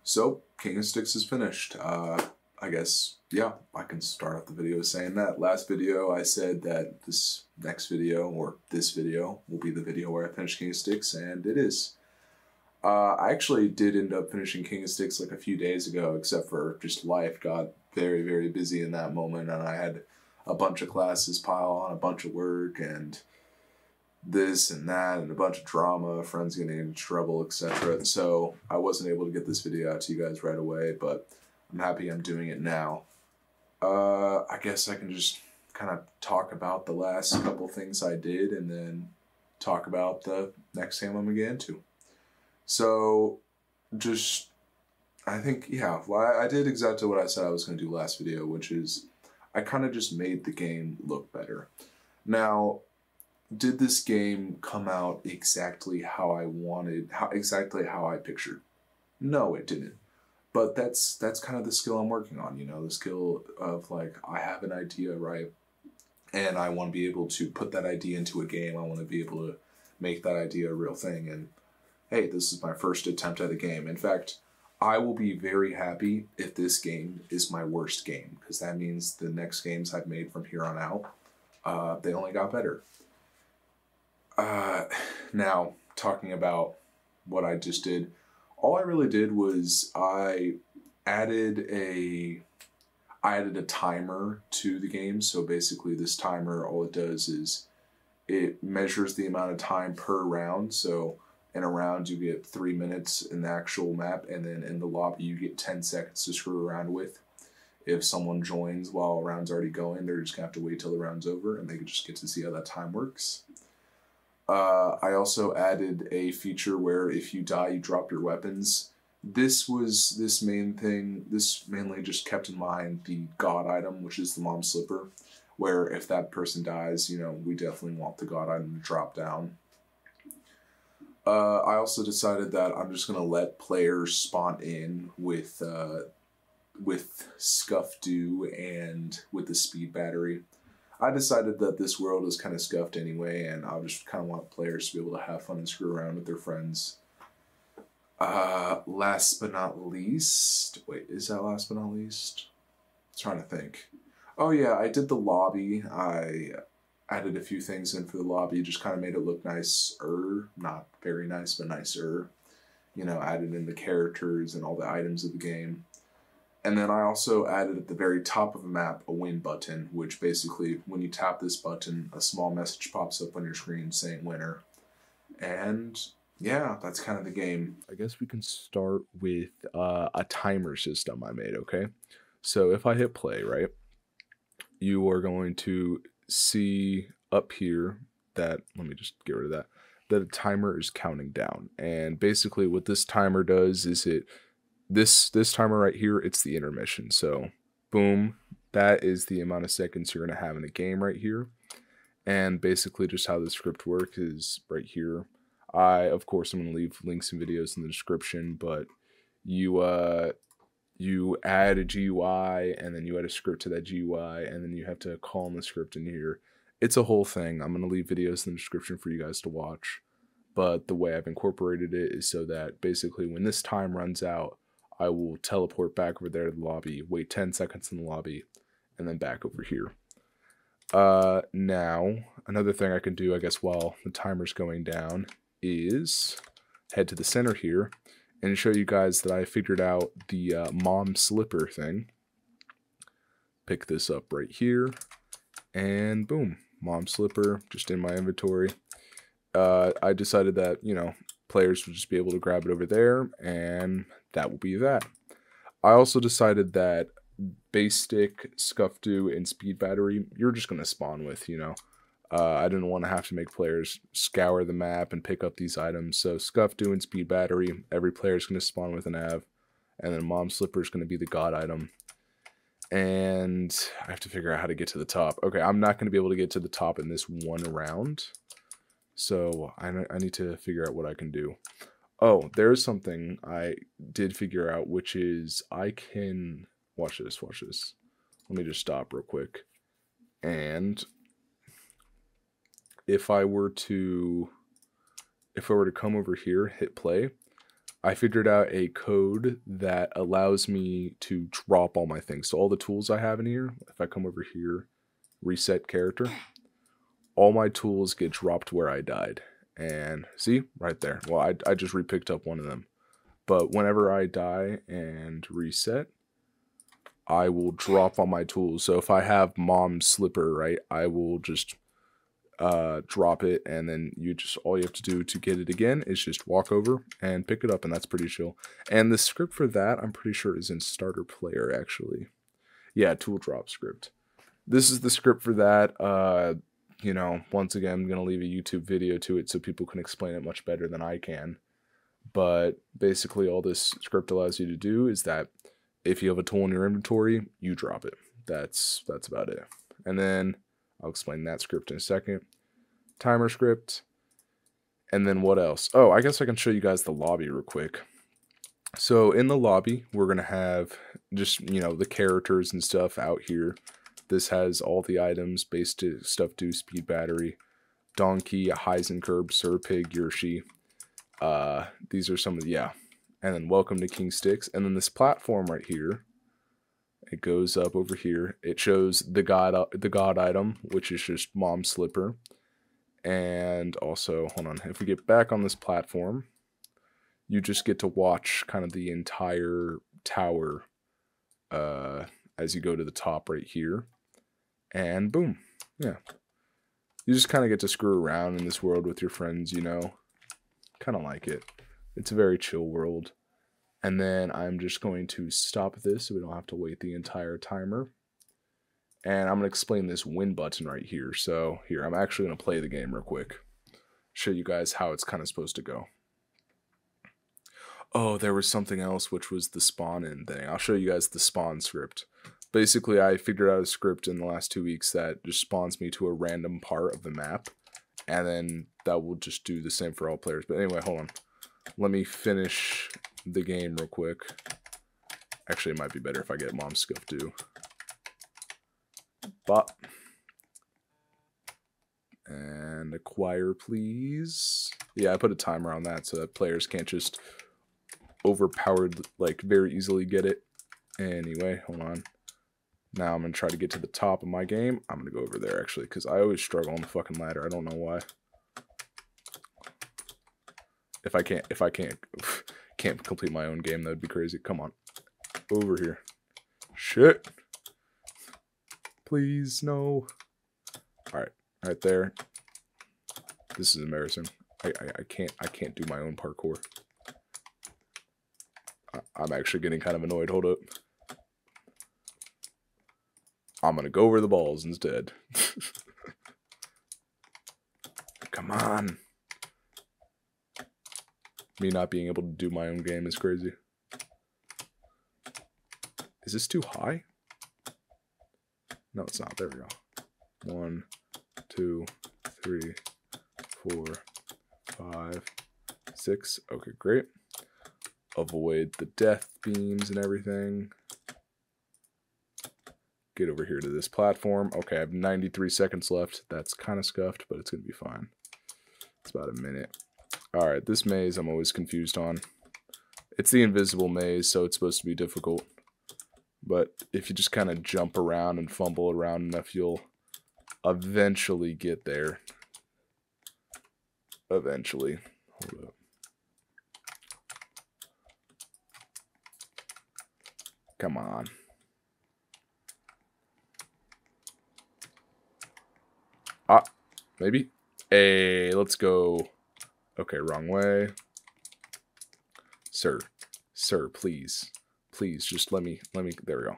So, King of Sticks is finished. I guess, yeah, I can start off the video saying that. Last video, I said that this next video, or this video, will be the video where I finish King of Sticks, and it is. I actually did end up finishing King of Sticks like a few days ago, except for just life got very, very busy in that moment, and I had a bunch of classes pile on, a bunch of work, and this and that, and a bunch of drama, friends getting into trouble, etc. So I wasn't able to get this video out to you guys right away, but I'm happy I'm doing it now. I guess I can just kind of talk about the last couple things I did, and then talk about the next game I'm going to get into. So, just, I think, yeah, I did exactly what I said I was going to do last video, which is, I kind of just made the game look better. Now, did this game come out exactly how I wanted, exactly how I pictured? No, it didn't. But that's kind of the skill I'm working on, you know, the skill of, like, I have an idea, right? And I want to be able to put that idea into a game. I want to be able to make that idea a real thing. And hey, this is my first attempt at a game. In fact, I will be very happy if this game is my worst game, because that means the next games I've made from here on out, they only got better. Now, talking about what I just did, all I really did was I added a timer to the game. So basically this timer, all it does is it measures the amount of time per round. So in a round you get 3 minutes in the actual map, and then in the lobby you get 10 seconds to screw around with. If someone joins while a round's already going, they're just gonna have to wait till the round's over, and they can just get to see how that time works. I also added a feature where if you die, you drop your weapons. This mainly just kept in mind the god item, which is the mom slipper, where if that person dies, you know, we definitely want the god item to drop down. I also decided that I'm just going to let players spawn in with Scuff Dew and with the speed battery. I decided that this world is kind of scuffed anyway, and I just kind of want players to be able to have fun and screw around with their friends. Last but not least... Wait, is that last but not least? I'm trying to think. Oh yeah, I did the lobby. I added a few things in for the lobby, just kind of made it look nicer. Not very nice, but nicer. You know, added in the characters and all the items of the game. And then I also added at the very top of the map a win button, which basically, when you tap this button, a small message pops up on your screen saying winner. And yeah, that's kind of the game. I guess we can start with a timer system I made, okay? So if I hit play, right, you are going to see up here that, let me just get rid of that, that a timer is counting down. And basically what this timer does is this timer right here, it's the intermission. So boom, that is the amount of seconds you're going to have in a game right here. And basically just how the script works is right here. Of course, I'm going to leave links and videos in the description, but you add a GUI, and then you add a script to that GUI, and then you have to call in the script in here. It's a whole thing. I'm going to leave videos in the description for you guys to watch. But the way I've incorporated it is so that basically when this time runs out, I will teleport back over there to the lobby, wait 10 seconds in the lobby, and then back over here. Now, another thing I can do, I guess, while the timer's going down is head to the center here and show you guys that I figured out the mom slipper thing. Pick this up right here, and boom, mom slipper just in my inventory. I decided that, you know, players would just be able to grab it over there, and that will be that. I also decided that base stick, Scuff Dew, and speed battery, you're just going to spawn with, you know. I didn't want to have to make players scour the map and pick up these items. So Scuff Dew and speed battery, every player is going to spawn with an av. And then mom slipper is going to be the god item. And I have to figure out how to get to the top. Okay, I'm not going to be able to get to the top in this one round. So I need to figure out what I can do. Oh, there's something I did figure out, which is I can... Watch this. Let me just stop real quick. And if I were to come over here, hit play, I figured out a code that allows me to drop all my things. So all the tools I have in here, if I come over here, reset character, all my tools get dropped where I died. And see, right there. Well, I just repicked up one of them. But whenever I die and reset, I will drop all my tools. So if I have mom's slipper, right, I will just drop it, and then all you have to do to get it again is just walk over and pick it up, and that's pretty chill. And the script for that, I'm pretty sure, is in starter player, actually. Yeah, tool drop script. This is the script for that. You know, once again, I'm going to leave a YouTube video to it so people can explain it much better than I can. But basically all this script allows you to do is that if you have a tool in your inventory, you drop it. That's about it. And then I'll explain that script in a second. Timer script. And then what else? Oh, I guess I can show you guys the lobby real quick. So in the lobby, we're going to have just, you know, the characters and stuff out here. This has all the items, base stuff do, speed battery, donkey, a Heisenberg, Sir Pig, Yoshi. These are some of the, yeah. And then welcome to King Sticks. And then this platform right here, it goes up over here. It shows the god item, which is just mom's slipper. And also, hold on, if we get back on this platform, you just get to watch kind of the entire tower as you go to the top right here. And boom, yeah. You just kind of get to screw around in this world with your friends, you know. Kind of like it. It's a very chill world. And then I'm just going to stop this so we don't have to wait the entire timer. And I'm going to explain this win button right here. So here, I'm actually going to play the game real quick. Show you guys how it's kind of supposed to go. Oh, there was something else, which was the spawn in thing. I'll show you guys the spawn script. Basically, I figured out a script in the last 2 weeks that just spawns me to a random part of the map. And then that will just do the same for all players. But anyway, hold on. Let me finish the game real quick. Actually, it might be better if I get mom's stuff too. Bop. And acquire, please. Yeah, I put a timer on that so that players can't just overpowered, like, very easily get it. Anyway, hold on. Now I'm going to try to get to the top of my game. I'm going to go over there, actually, because I always struggle on the fucking ladder. I don't know why. If I can't complete my own game, that would be crazy. Come on. Over here. Shit. Please, no. Alright. Right there. This is embarrassing. I can't do my own parkour. I'm actually getting kind of annoyed. Hold up. I'm gonna go over the balls instead. Come on. Me not being able to do my own game is crazy. Is this too high? No, it's not. There we go. 1, 2, 3, 4, 5, 6. Okay, great. Avoid the death beams and everything. Get over here to this platform. Okay, I have 93 seconds left. That's kind of scuffed, but it's going to be fine. It's about a minute. Alright, this maze I'm always confused on. It's the invisible maze, so it's supposed to be difficult. But if you just kind of jump around and fumble around enough, you'll eventually get there. Eventually. Hold up. Come on. Ah, maybe? Hey, let's go. Okay, wrong way. Sir, please. Please, just let me, there we go.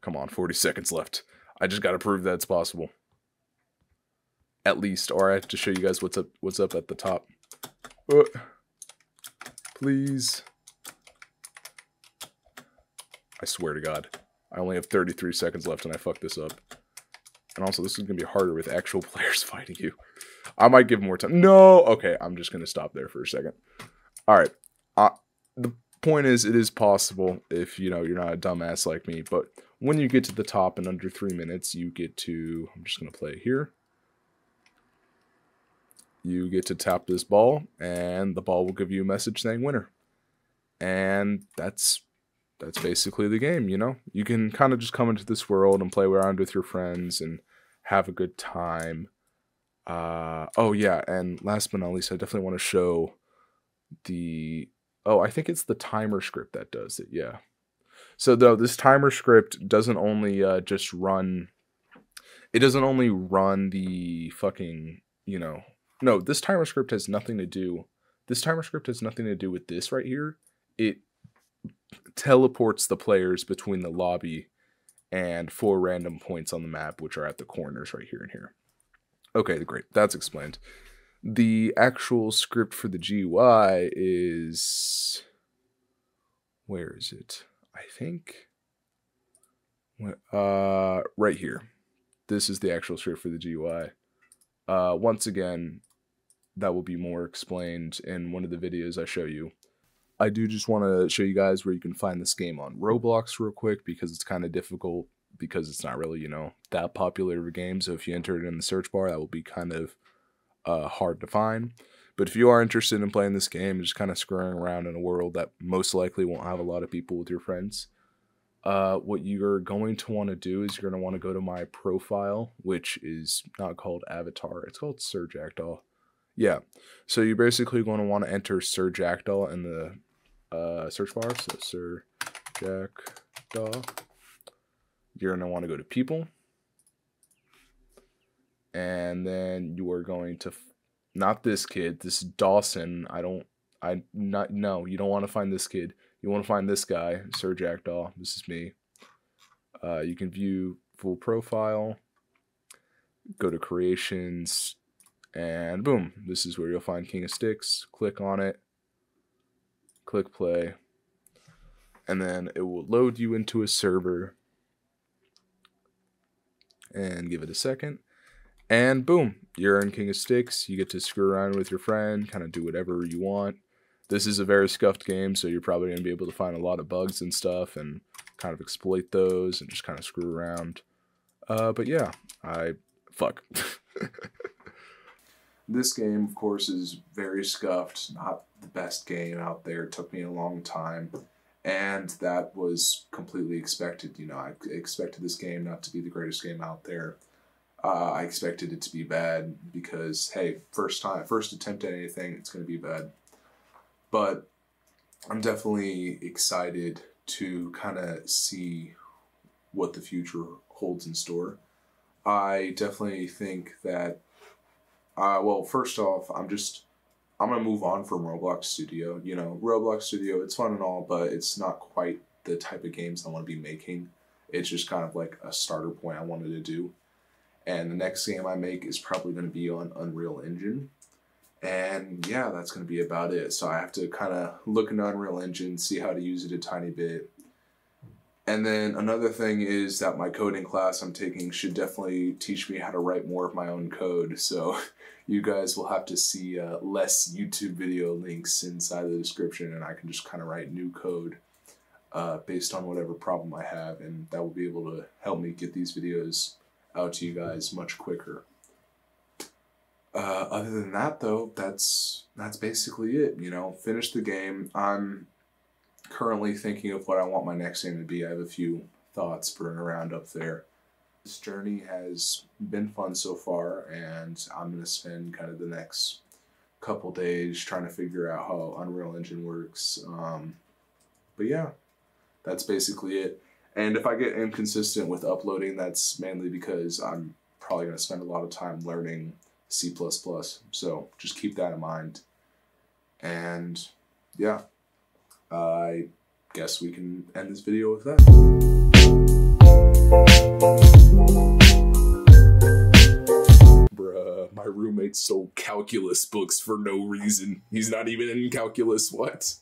Come on, 40 seconds left. I just gotta prove that it's possible. At least, or I have to show you guys what's up at the top. Please. I swear to God. I only have 33 seconds left and I fucked this up. And also, this is going to be harder with actual players fighting you. I might give more time. No! Okay, I'm just going to stop there for a second. Alright. The point is, it is possible if, you know, you're not a dumbass like me. But when you get to the top in under 3 minutes, you get to... I'm just going to play here. you get to tap this ball, and the ball will give you a message saying winner. And that's basically the game, you know? You can kind of just come into this world and play around with your friends and have a good time. Oh yeah, and last but not least, I definitely want to show the... Oh, I think it's the timer script that does it, yeah. So though this timer script doesn't only just run... It doesn't only run the fucking, you know... No, this timer script has nothing to do... This timer script has nothing to do with this right here. It teleports the players between the lobby and 4 random points on the map, which are at the corners right here and here. Okay, great. That's explained. The actual script for the GUI is... Where is it? I think... right here. This is the actual script for the GUI. Once again, that will be more explained in one of the videos I show you. I do just want to show you guys where you can find this game on Roblox real quick, because it's kind of difficult, because it's not really, you know, that popular of a game. So if you enter it in the search bar, that will be kind of hard to find. But if you are interested in playing this game, just kind of screwing around in a world that most likely won't have a lot of people with your friends, what you're going to want to do is you're going to want to go to my profile, which is not called Avatar. It's called Sir.JackDaw. Yeah, so you're basically going to want to enter Sir.JackDaw in the search bar. So Sir.JackDaw. You're going to want to go to people. And then you are going to, not this kid, this is Dawson. No, you don't want to find this kid. You want to find this guy, Sir.JackDaw. This is me. You can view full profile. Go to creations. And boom, this is where you'll find King of Sticks. Click on it. Click play. And then it will load you into a server. And give it a second. And boom, you're in King of Sticks. You get to screw around with your friend, kind of do whatever you want. This is a very scuffed game, so you're probably going to be able to find a lot of bugs and stuff and kind of exploit those and just kind of screw around. But yeah, fuck. This game, of course, is very scuffed, not the best game out there. It took me a long time, and that was completely expected. You know, I expected this game not to be the greatest game out there. I expected it to be bad because, hey, first attempt at anything, it's going to be bad. But I'm definitely excited to kind of see what the future holds in store. I definitely think that well, first off, I'm going to move on from Roblox Studio. You know, Roblox Studio, it's fun and all, but it's not quite the type of games I want to be making. It's just kind of like a starter point I wanted to do. And the next game I make is probably going to be on Unreal Engine. And yeah, that's going to be about it. So I have to kind of look into Unreal Engine, see how to use it a tiny bit. And then another thing is that my coding class I'm taking should definitely teach me how to write more of my own code. So you guys will have to see less YouTube video links inside the description, and I can just kind of write new code based on whatever problem I have, and that will be able to help me get these videos out to you guys much quicker. Other than that, though, that's basically it. You know, finish the game. I'm currently thinking of what I want my next game to be. I have a few thoughts burning around up there. This journey has been fun so far, and I'm going to spend kind of the next couple days trying to figure out how Unreal Engine works. But yeah, that's basically it. And if I get inconsistent with uploading, that's mainly because I'm probably going to spend a lot of time learning C++. So just keep that in mind. And yeah, I guess we can end this video with that. Bruh, my roommate stole calculus books for no reason. He's not even in calculus, what?